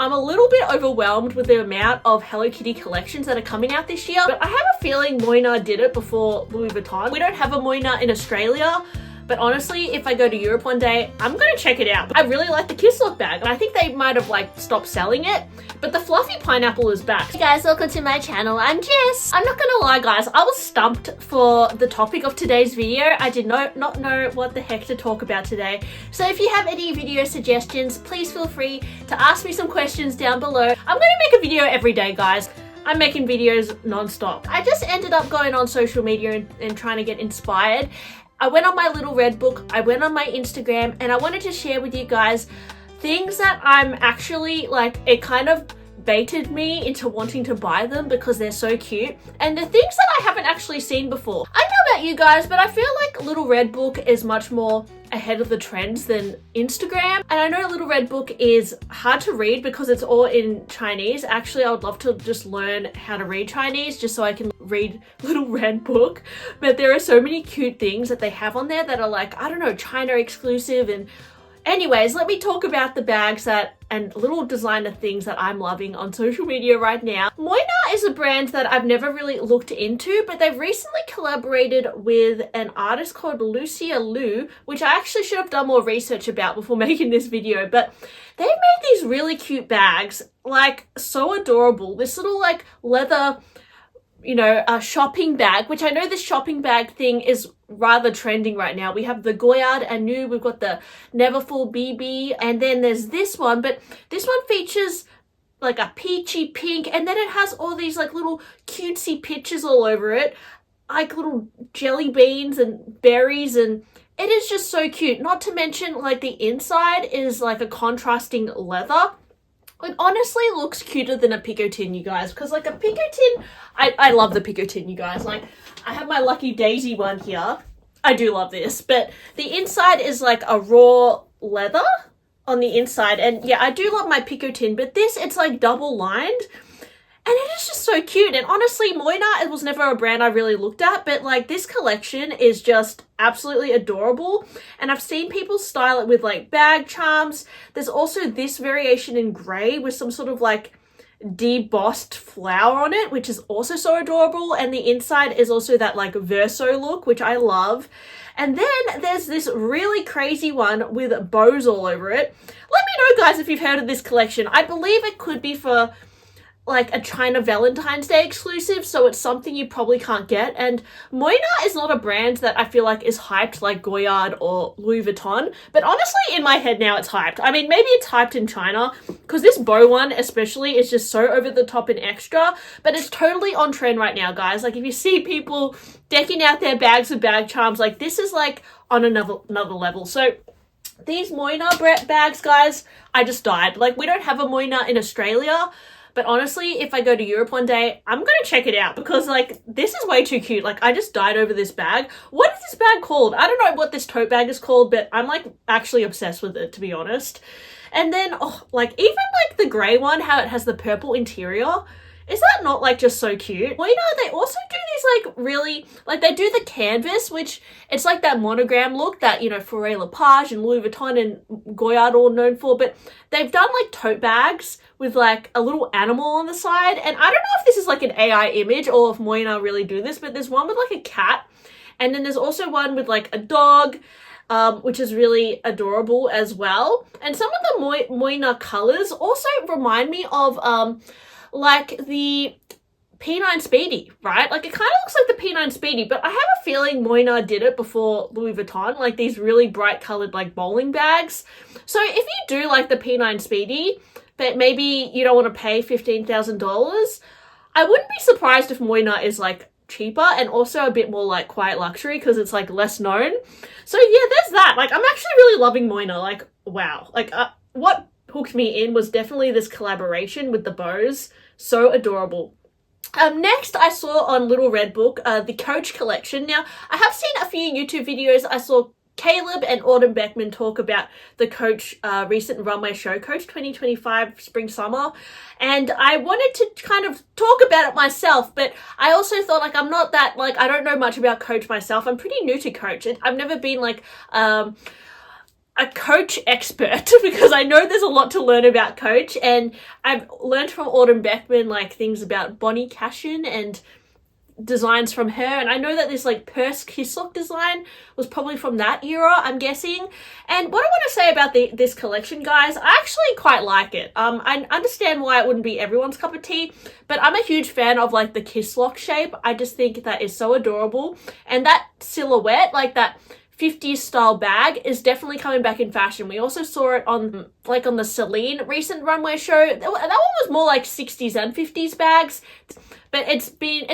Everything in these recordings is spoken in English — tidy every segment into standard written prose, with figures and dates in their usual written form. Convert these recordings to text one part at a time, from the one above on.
I'm a little bit overwhelmed with the amount of Hello Kitty collections that are coming out this year, but I have a feeling Moynat did it before Louis Vuitton. We don't have a Moynat in Australia, but honestly, if I go to Europe one day, I'm gonna check it out. I really like the Kiss Lock bag, and I think they might have like stopped selling it, but the fluffy pineapple is back. Hey guys, welcome to my channel. I'm Jess. I'm not gonna lie guys, I was stumped for the topic of today's video. I did not know what the heck to talk about today. So if you have any video suggestions, please feel free to ask me some questions down below. I'm gonna make a video every day, guys. I'm making videos non-stop. I just ended up going on social media and trying to get inspired. I went on my little red book, I went on my Instagram, and I wanted to share with you guys things that I'm actually like, it kind of baited me into wanting to buy them because they're so cute, and the things that I haven't actually seen before. I know about you guys, but I feel like Little Red Book is much more ahead of the trends than Instagram, and I know Little Red Book is hard to read because it's all in Chinese. Actually, I would love to just learn how to read Chinese just so I can read Little Red Book, but there are so many cute things that they have on there that are like, I don't know, China exclusive. And anyways, let me talk about the bags and little designer things that I'm loving on social media right now. Moynat is a brand that I've never really looked into, but they've recently collaborated with an artist called Lucia Liu, which I actually should have done more research about before making this video, but they've made these really cute bags, like so adorable. This little like leather, you know, a shopping bag, which I know this shopping bag thing is rather trending right now. We have the Goyard Anu, we've got the Neverfull BB, and then there's this one, but this one features like a peachy pink, and then it has all these like little cutesy pictures all over it, like little jelly beans and berries, and it is just so cute. Not to mention like the inside is like a contrasting leather. It honestly looks cuter than a picotin, you guys, because like a picotin, I love the picotin, you guys. Like, I have my Lucky Daisy one here. I do love this, but the inside is like a raw leather on the inside, and yeah, I do love my picotin, but this, it's like double lined, and it is just so cute. And honestly, Moynat, it was never a brand I really looked at, but like this collection is just absolutely adorable. And I've seen people style it with like bag charms. There's also this variation in grey with some sort of like debossed flower on it, which is also so adorable. And the inside is also that like verso look, which I love. And then there's this really crazy one with bows all over it. Let me know guys if you've heard of this collection. I believe it could be for like a China Valentine's Day exclusive, so it's something you probably can't get. And Moynat is not a brand that I feel like is hyped like Goyard or Louis Vuitton, but honestly in my head now it's hyped. I mean, maybe it's hyped in China because this bow one especially is just so over the top and extra, but it's totally on trend right now, guys. Like if you see people decking out their bags with bag charms, like this is like on another level. So these Moynat bags, guys, I just died. Like we don't have a Moynat in Australia, but honestly, if I go to Europe one day, I'm gonna check it out because like this is way too cute. Like I just died over this bag. What is this bag called? I don't know what this tote bag is called, but I'm like actually obsessed with it, to be honest. And then like even like the grey one, how it has the purple interior. Is that not like just so cute? Well, you know, they also do these like really, like they do the canvas, which it's like that monogram look that, you know, Foret Lepage and Louis Vuitton and Goyard all known for, but they've done like tote bags with like a little animal on the side. And I don't know if this is like an AI image or if Moynat really do this, but there's one with like a cat. And then there's also one with like a dog, which is really adorable as well. And some of the Moynat colors also remind me of like the P9 Speedy, right? Like it kind of looks like the P9 Speedy, but I have a feeling Moynat did it before Louis Vuitton, like these really bright colored like bowling bags. So if you do like the P9 Speedy, but maybe you don't want to pay $15,000, I wouldn't be surprised if Moynat is like cheaper and also a bit more like quiet luxury because it's like less known. So yeah, there's that. Like I'm actually really loving Moynat. Like wow, like what hooked me in was definitely this collaboration with the bows. So adorable. Next I saw on Little Red Book the Coach collection. Now I have seen a few YouTube videos. I saw Caleb and Autumn Beckman talk about the Coach recent runway show, Coach 2025 Spring Summer, and I wanted to kind of talk about it myself, but I also thought like I'm not that, like I don't know much about Coach myself. I'm pretty new to Coach. I've never been like a Coach expert because I know there's a lot to learn about Coach, and I've learned from Autumn Beckman like things about Bonnie Cashin and designs from her, and I know that this like purse kiss lock design was probably from that era, I'm guessing. And what I want to say about this collection, guys, I actually quite like it. I understand why it wouldn't be everyone's cup of tea, but I'm a huge fan of like the kiss lock shape. I just think that is so adorable, and that silhouette, like that 50s style bag, is definitely coming back in fashion. We also saw it on like on the Celine recent runway show. That one was more like 60s and 50s bags, but it's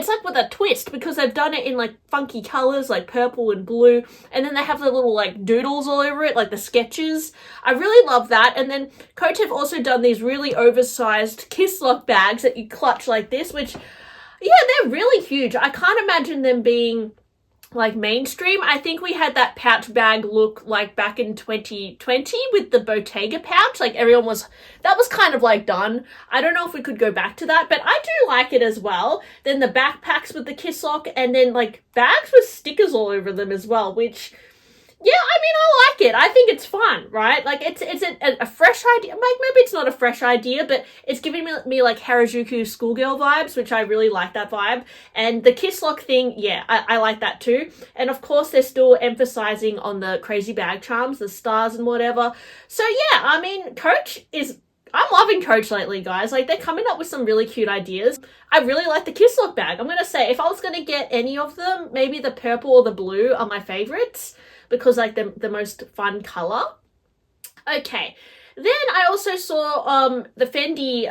like with a twist because they've done it in like funky colors like purple and blue, and then they have the little like doodles all over it, like the sketches. I really love that. And then Coach have also done these really oversized kiss lock bags that you clutch like this, which, yeah, they're really huge. I can't imagine them being like mainstream. I think we had that pouch bag look like back in 2020 with the Bottega pouch. Like that was kind of like done. I don't know if we could go back to that, but I do like it as well. Then the backpacks with the kiss lock, and then like bags with stickers all over them as well, which, yeah, I mean, I like it. I think it's fun, right? Like, it's a fresh idea. Like, maybe it's not a fresh idea, but it's giving me like Harajuku schoolgirl vibes, which I really like that vibe. And the kiss lock thing, yeah, I like that too. And of course, they're still emphasizing on the crazy bag charms, the stars and whatever. So yeah, I mean, I'm loving Coach lately, guys. Like, they're coming up with some really cute ideas. I really like the kiss lock bag. I'm going to say, if I was going to get any of them, maybe the purple or the blue are my favorites, because like the most fun color. Okay, then I also saw the Fendi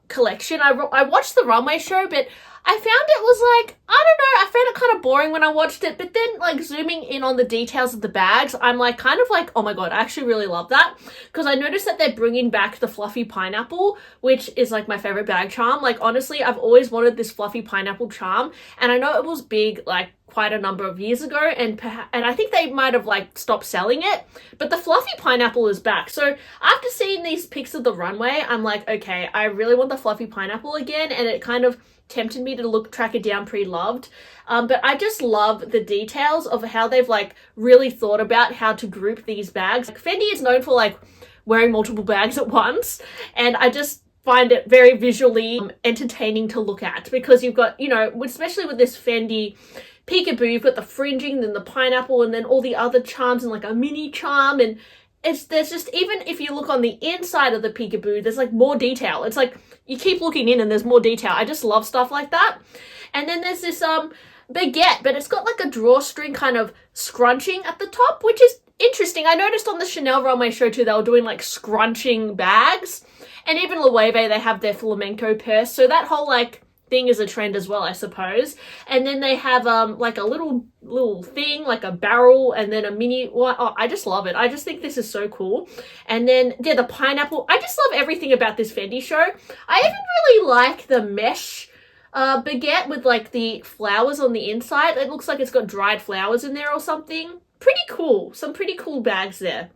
collection. I watched the runway show, but I found it was like, I don't know, I found it kind of boring when I watched it, but then like zooming in on the details of the bags, I'm like kind of like, oh my god, I actually really love that, because I noticed that they're bringing back the fluffy pineapple, which is like my favorite bag charm. Like, honestly, I've always wanted this fluffy pineapple charm, and I know it was big like quite a number of years ago, and I think they might have like stopped selling it, but the fluffy pineapple is back. So after seeing these pics of the runway, I'm like, okay, I really want the fluffy pineapple again, and it kind of tempted me to track it down pre-loved. But I just love the details of how they've like really thought about how to group these bags. Like, Fendi is known for like wearing multiple bags at once, and I just find it very visually entertaining to look at, because you've got, you know, especially with this Fendi peekaboo, you've got the fringing, then the pineapple, and then all the other charms and like a mini charm, and there's just, even if you look on the inside of the peekaboo, there's like more detail. It's like you keep looking in and there's more detail. I just love stuff like that. And then there's this baguette, but it's got like a drawstring kind of scrunching at the top, which is interesting. I noticed on the Chanel runway show too, they were doing like scrunching bags, and even Loewe, they have their flamenco purse. So that whole like thing is a trend as well, I suppose. And then they have like a little thing, like a barrel, and then a mini one. Oh, I just love it. I just think this is so cool. And then, yeah, the pineapple. I just love everything about this Fendi show. I even really like the mesh baguette with like the flowers on the inside. It looks like it's got dried flowers in there or something. Pretty cool. Some pretty cool bags there.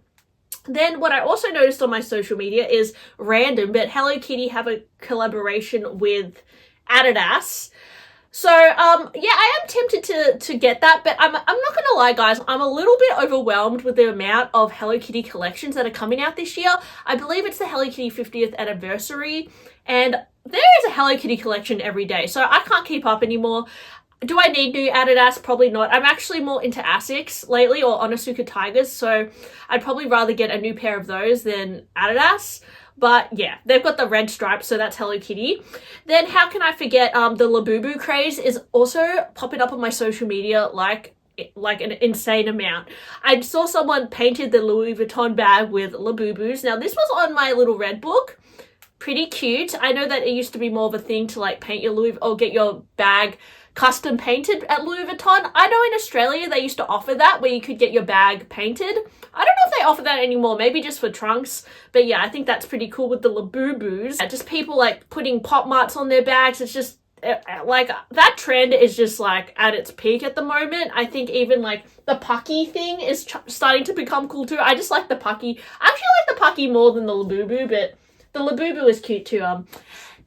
Then what I also noticed on my social media is random, but Hello Kitty have a collaboration with Adidas. So yeah, I am tempted to get that, but I'm not gonna lie, guys, I'm a little bit overwhelmed with the amount of Hello Kitty collections that are coming out this year. I believe it's the Hello Kitty 50th anniversary, and there is a Hello Kitty collection every day, so I can't keep up anymore. Do I need new Adidas? Probably not. I'm actually more into Asics lately, or Onitsuka Tigers, so I'd probably rather get a new pair of those than Adidas. But yeah, they've got the red stripes, so that's Hello Kitty. Then how can I forget, the Labubu craze is also popping up on my social media like an insane amount. I saw someone painted the Louis Vuitton bag with Labubus. Now this was on my little red book. Pretty cute. I know that it used to be more of a thing to like paint your or get your bag custom painted at Louis Vuitton. I know in Australia they used to offer that, where you could get your bag painted. I don't know if they offer that anymore, maybe just for trunks. But yeah, I think that's pretty cool with the Labubus. Just people like putting pop marks on their bags. It's just like that trend is just like at its peak at the moment. I think even like the pucky thing is starting to become cool too. I just like the pucky. I actually like the pucky more than the Labubu, but the Labubu is cute too.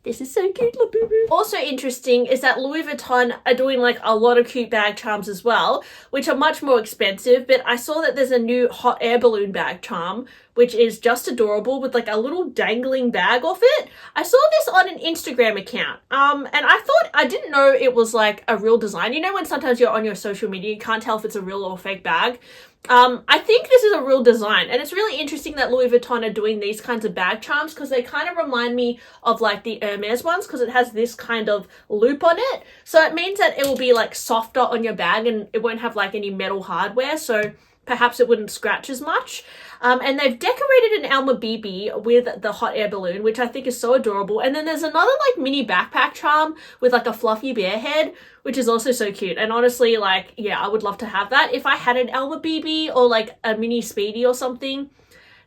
This is so cute, La Boo Boo. Also interesting is that Louis Vuitton are doing like a lot of cute bag charms as well, which are much more expensive, but I saw that there's a new hot air balloon bag charm, which is just adorable with like a little dangling bag off it. I saw this on an Instagram account, and I didn't know it was like a real design. You know when sometimes you're on your social media, you can't tell if it's a real or fake bag? I think this is a real design, and it's really interesting that Louis Vuitton are doing these kinds of bag charms because they kind of remind me of like the Hermes ones because it has this kind of loop on it. So it means that it will be like softer on your bag and it won't have like any metal hardware. So perhaps it wouldn't scratch as much. And they've decorated an Alma BB with the hot air balloon, which I think is so adorable. And then there's another like mini backpack charm with like a fluffy bear head, which is also so cute. And honestly, like, yeah, I would love to have that. If I had an Alma BB or like a mini Speedy or something,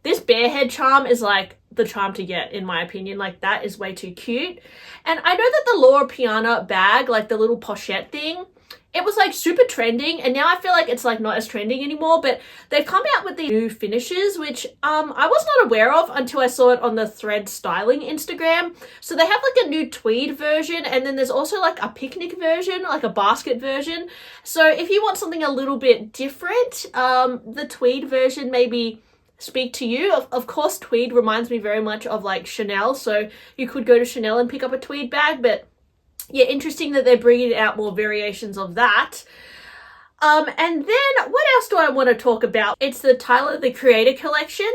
this bear head charm is like the charm to get, in my opinion. Like, that is way too cute. And I know that the Loro Piana bag, like the little pochette thing, it was like super trending, and now I feel like it's like not as trending anymore, but they've come out with the new finishes, which I was not aware of until I saw it on the Thread Styling Instagram. So they have like a new tweed version, and then there's also like a picnic version, like a basket version. So if you want something a little bit different, the tweed version maybe speak to you. Of course, tweed reminds me very much of like Chanel, so you could go to Chanel and pick up a tweed bag, but yeah, interesting that they're bringing out more variations of that. And then what else do I want to talk about? It's the Tyler, the Creator collection.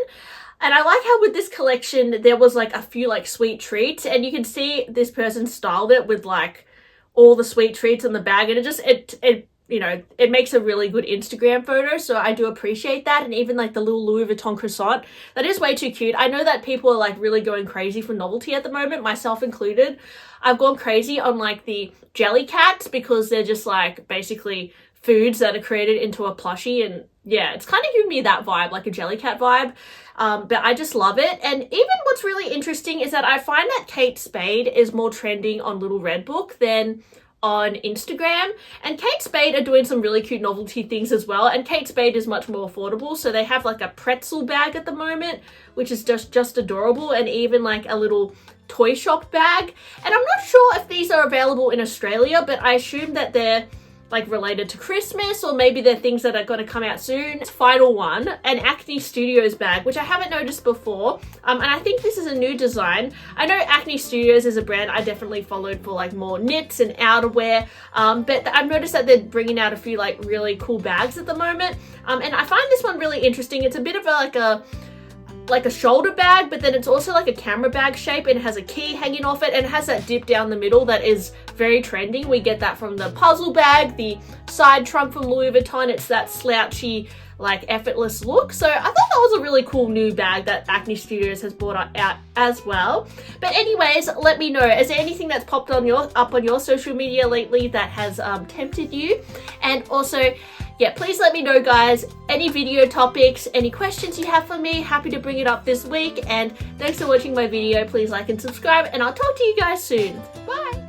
And I like how with this collection, there was like a few like sweet treats, and you can see this person styled it with like all the sweet treats in the bag, and it you know, it makes a really good Instagram photo, so I do appreciate that. And even like the little Louis Vuitton croissant, that is way too cute. I know that people are like really going crazy for novelty at the moment, myself included. I've gone crazy on like the jelly cats because they're just like basically foods that are created into a plushie, and yeah, it's kind of giving me that vibe, like a jelly cat vibe. But I just love it. And even what's really interesting is that I find that Kate Spade is more trending on Little Red Book than on Instagram, and Kate Spade are doing some really cute novelty things as well, and Kate Spade is much more affordable. So they have like a pretzel bag at the moment, which is just adorable, and even like a little toy shop bag. And I'm not sure if these are available in Australia, but I assume that they're like related to Christmas, or maybe they're things that are going to come out soon. Final one, an Acne Studios bag, which I haven't noticed before, and I think this is a new design. I know Acne Studios is a brand I definitely followed for like more knits and outerwear, but I've noticed that they're bringing out a few like really cool bags at the moment, and I find this one really interesting. It's a bit of like a shoulder bag, but then it's also like a camera bag shape, and it has a key hanging off it, and it has that dip down the middle that is very trending. We get that from the puzzle bag, the side trunk from Louis Vuitton. It's that slouchy, like effortless look. So I thought that was a really cool new bag that Acne Studios has brought out as well. But anyways, let me know, is there anything that's popped on up on your social media lately that has tempted you? And also, yeah, please let me know, guys, any video topics, any questions you have for me. Happy to bring it up this week. And thanks for watching my video. Please like and subscribe, and I'll talk to you guys soon. Bye.